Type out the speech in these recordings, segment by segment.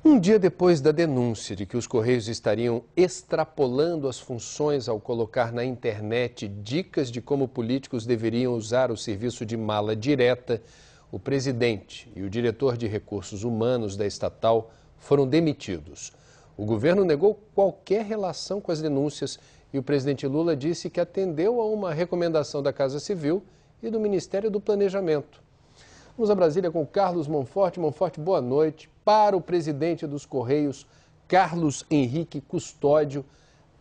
Um dia depois da denúncia de que os Correios estariam extrapolando as funções ao colocar na internet dicas de como políticos deveriam usar o serviço de mala direta, o presidente e o diretor de recursos humanos da estatal foram demitidos. O governo negou qualquer relação com as denúncias e o presidente Lula disse que atendeu a uma recomendação da Casa Civil e do Ministério do Planejamento. Vamos a Brasília com Carlos Monforte. Monforte, boa noite. Para o presidente dos Correios, Carlos Henrique Custódio,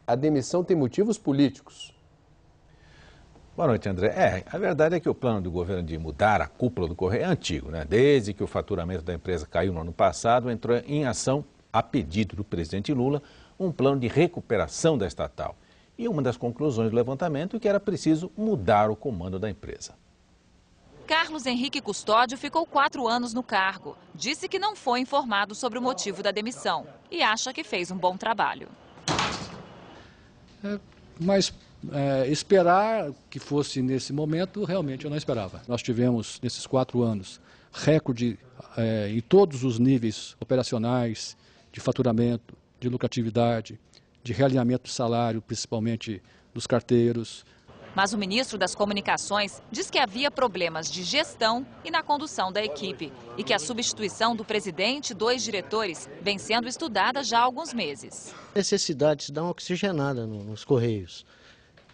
a demissão tem motivos políticos. Boa noite, André. A verdade é que o plano do governo de mudar a cúpula do Correio é antigo, né? Desde que o faturamento da empresa caiu no ano passado, entrou em ação, a pedido do presidente Lula, um plano de recuperação da estatal. E uma das conclusões do levantamento é que era preciso mudar o comando da empresa. Carlos Henrique Custódio ficou 4 anos no cargo. Disse que não foi informado sobre o motivo da demissão e acha que fez um bom trabalho. Mas esperar que fosse nesse momento, realmente eu não esperava. Nós tivemos, nesses 4 anos, recorde em todos os níveis operacionais, de faturamento, de lucratividade, de realinhamento de salário, principalmente dos carteiros. Mas o ministro das Comunicações diz que havia problemas de gestão e na condução da equipe e que a substituição do presidente e 2 diretores vem sendo estudada já há alguns meses. Necessidade de dar uma oxigenada nos Correios.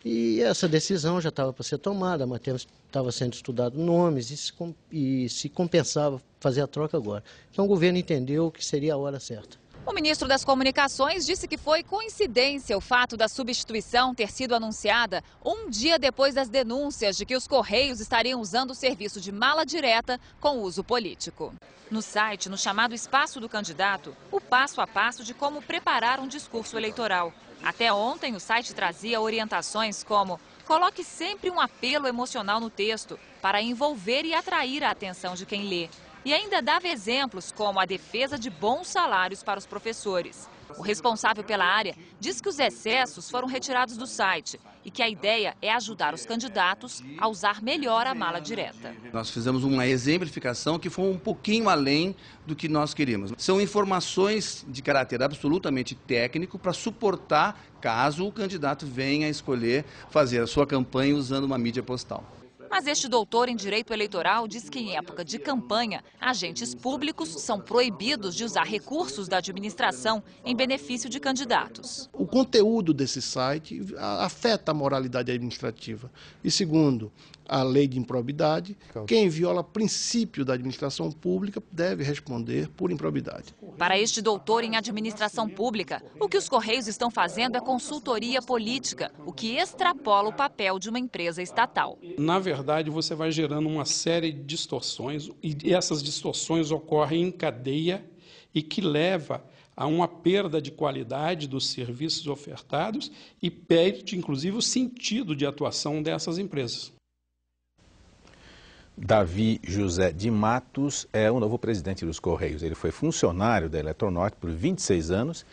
E essa decisão já estava para ser tomada, mas estava sendo estudado nomes e se compensava fazer a troca agora. Então o governo entendeu que seria a hora certa. O ministro das Comunicações disse que foi coincidência o fato da substituição ter sido anunciada um dia depois das denúncias de que os Correios estariam usando o serviço de mala direta com uso político. No site, no chamado Espaço do Candidato, o passo a passo de como preparar um discurso eleitoral. Até ontem, o site trazia orientações como: coloque sempre um apelo emocional no texto para envolver e atrair a atenção de quem lê. E ainda dava exemplos como a defesa de bons salários para os professores. O responsável pela área diz que os excessos foram retirados do site e que a ideia é ajudar os candidatos a usar melhor a mala direta. Nós fizemos uma exemplificação que foi um pouquinho além do que nós queríamos. São informações de caráter absolutamente técnico para suportar caso o candidato venha a escolher fazer a sua campanha usando uma mídia postal. Mas este doutor em direito eleitoral diz que em época de campanha, agentes públicos são proibidos de usar recursos da administração em benefício de candidatos. O conteúdo desse site afeta a moralidade administrativa. E segundo, a lei de improbidade, quem viola princípio da administração pública deve responder por improbidade. Para este doutor em administração pública, o que os Correios estão fazendo é consultoria política, o que extrapola o papel de uma empresa estatal. Na verdade, você vai gerando uma série de distorções e essas distorções ocorrem em cadeia e que leva a uma perda de qualidade dos serviços ofertados e perde, inclusive, o sentido de atuação dessas empresas. Davi José de Matos é o novo presidente dos Correios. Ele foi funcionário da Eletronorte por 26 anos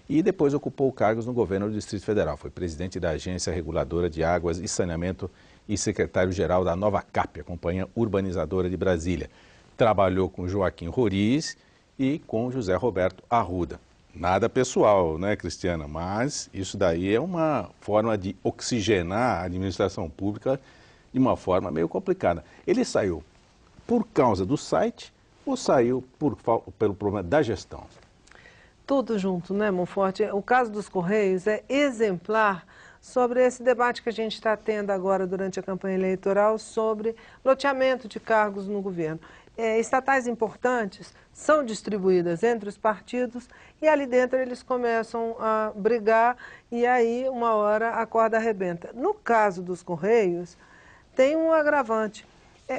e depois ocupou cargos no governo do Distrito Federal. Foi presidente da Agência Reguladora de Águas e Saneamento e secretário-geral da Nova Cap, a Companhia Urbanizadora de Brasília. Trabalhou com Joaquim Roriz e com José Roberto Arruda. Nada pessoal, né, Cristiana? Mas isso daí é uma forma de oxigenar a administração pública de uma forma meio complicada. Ele saiu por causa do site ou saiu pelo problema da gestão? Tudo junto, né, Monforte? O caso dos Correios é exemplar sobre esse debate que a gente está tendo agora durante a campanha eleitoral sobre loteamento de cargos no governo. Estatais importantes são distribuídas entre os partidos e ali dentro eles começam a brigar e aí uma hora a corda arrebenta. No caso dos Correios, tem um agravante.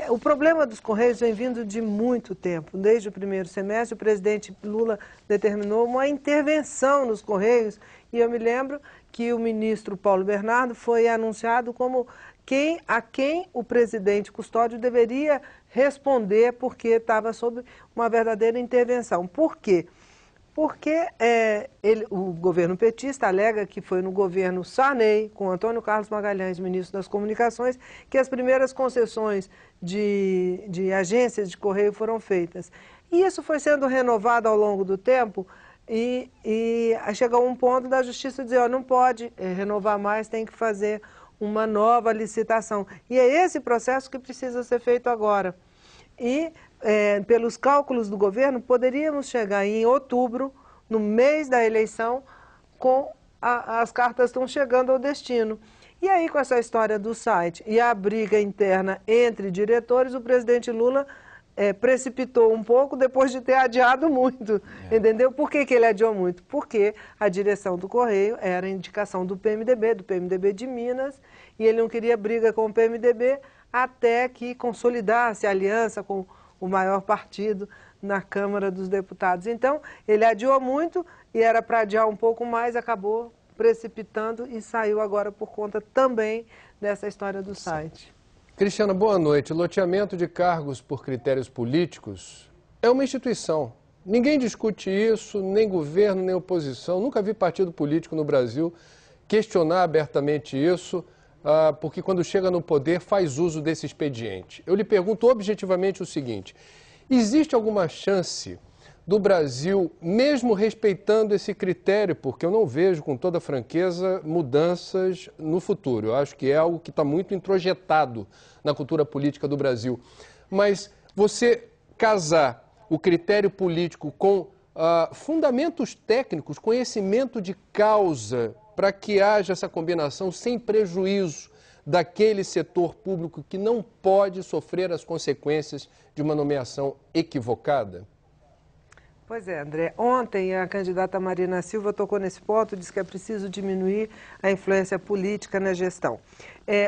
O problema dos Correios vem vindo de muito tempo. Desde o primeiro semestre, o presidente Lula determinou uma intervenção nos Correios e eu me lembro que o ministro Paulo Bernardo foi anunciado como a quem o presidente Custódio deveria responder porque estava sob uma verdadeira intervenção. Por quê? Porque o governo petista alega que foi no governo Sarney, com Antônio Carlos Magalhães, ministro das Comunicações, que as primeiras concessões de agências de correio foram feitas. E isso foi sendo renovado ao longo do tempo e chegou um ponto da Justiça dizer, ó, não pode renovar mais, tem que fazer uma nova licitação. E é esse processo que precisa ser feito agora. E, pelos cálculos do governo, poderíamos chegar em outubro, no mês da eleição, com as cartas estão chegando ao destino. E aí, com essa história do site e a briga interna entre diretores, o presidente Lula precipitou um pouco depois de ter adiado muito, entendeu? Por que ele adiou muito? Porque a direção do Correio era indicação do PMDB de Minas, e ele não queria briga com o PMDB até que consolidasse a aliança com o maior partido na Câmara dos Deputados. Então, ele adiou muito e era para adiar um pouco mais, acabou precipitando e saiu agora por conta também dessa história do site. Cristiana, boa noite. O loteamento de cargos por critérios políticos é uma instituição. Ninguém discute isso, nem governo, nem oposição. Nunca vi partido político no Brasil questionar abertamente isso, porque quando chega no poder faz uso desse expediente. Eu lhe pergunto objetivamente o seguinte: existe alguma chance do Brasil, mesmo respeitando esse critério, porque eu não vejo, com toda franqueza, mudanças no futuro. Eu acho que é algo que está muito introjetado na cultura política do Brasil. Mas você casar o critério político com fundamentos técnicos, conhecimento de causa, para que haja essa combinação sem prejuízo daquele setor público que não pode sofrer as consequências de uma nomeação equivocada? Pois é, André. Ontem a candidata Marina Silva tocou nesse ponto, disse que é preciso diminuir a influência política na gestão.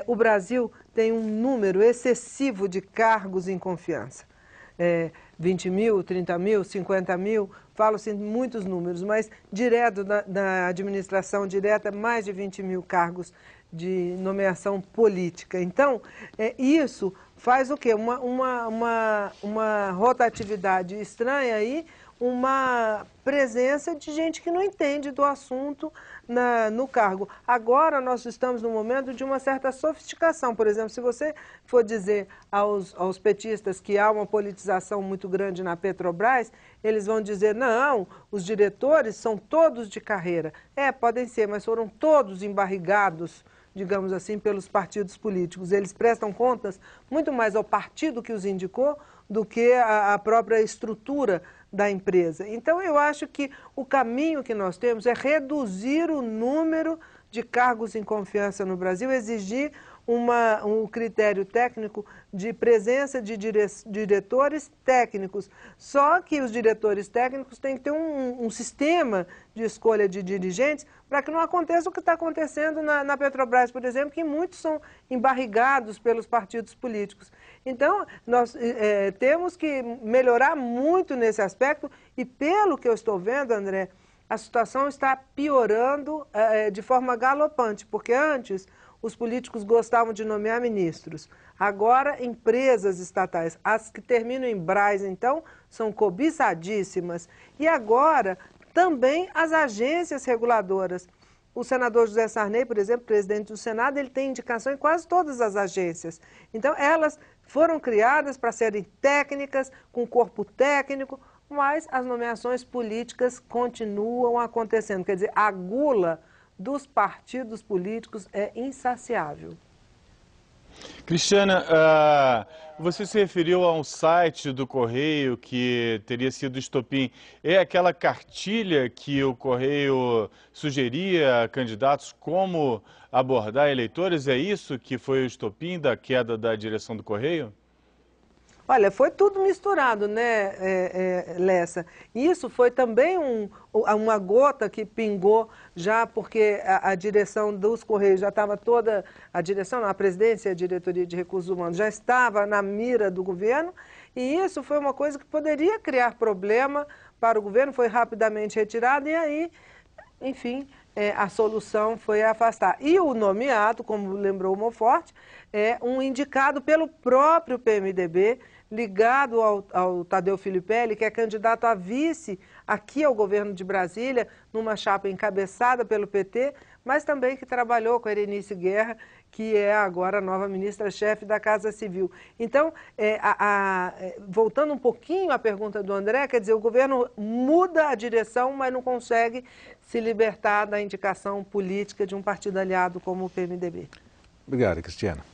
O Brasil tem um número excessivo de cargos em confiança. 20 mil, 30 mil, 50 mil, falo-se muitos números, mas direto da administração direta, mais de 20 mil cargos de nomeação política. Então, isso faz o quê? Uma rotatividade estranha aí, uma presença de gente que não entende do assunto no cargo. Agora nós estamos num momento de uma certa sofisticação. Por exemplo, se você for dizer aos petistas que há uma politização muito grande na Petrobras, eles vão dizer, não, os diretores são todos de carreira. Podem ser, mas foram todos embarrigados, digamos assim, pelos partidos políticos. Eles prestam contas muito mais ao partido que os indicou do que a própria estrutura da empresa. Então, eu acho que o caminho que nós temos é reduzir o número de cargos em confiança no Brasil, exigir um critério técnico de presença de diretores técnicos. Só que os diretores técnicos têm que ter um sistema de escolha de dirigentes para que não aconteça o que está acontecendo na Petrobras, por exemplo, que muitos são embarrigados pelos partidos políticos. Então, nós temos que melhorar muito nesse aspecto e, pelo que eu estou vendo, André, a situação está piorando de forma galopante, porque antes os políticos gostavam de nomear ministros. Agora, empresas estatais, as que terminam em Braz, então, são cobiçadíssimas. E agora, também as agências reguladoras. O senador José Sarney, por exemplo, presidente do Senado, ele tem indicação em quase todas as agências. Então, elas foram criadas para serem técnicas, com corpo técnico, mas as nomeações políticas continuam acontecendo. Quer dizer, a gula dos partidos políticos é insaciável. Cristiana, você se referiu a um site do Correio que teria sido estopim. É aquela cartilha que o Correio sugeria a candidatos como abordar eleitores? É isso que foi o estopim da queda da direção do Correio? Olha, foi tudo misturado, né, Lessa? Isso foi também uma gota que pingou já, porque a direção dos Correios já estava toda, a presidência e a diretoria de recursos humanos já estava na mira do governo, e isso foi uma coisa que poderia criar problema para o governo, foi rapidamente retirado, e aí, enfim, a solução foi afastar. E o nomeado, como lembrou o Monforte, é um indicado pelo próprio PMDB, ligado ao Tadeu Filipelli, que é candidato a vice aqui ao governo de Brasília, numa chapa encabeçada pelo PT, mas também que trabalhou com a Erenice Guerra, que é agora a nova ministra-chefe da Casa Civil. Então, voltando um pouquinho à pergunta do André, quer dizer, o governo muda a direção, mas não consegue se libertar da indicação política de um partido aliado como o PMDB. Obrigado, Cristiana.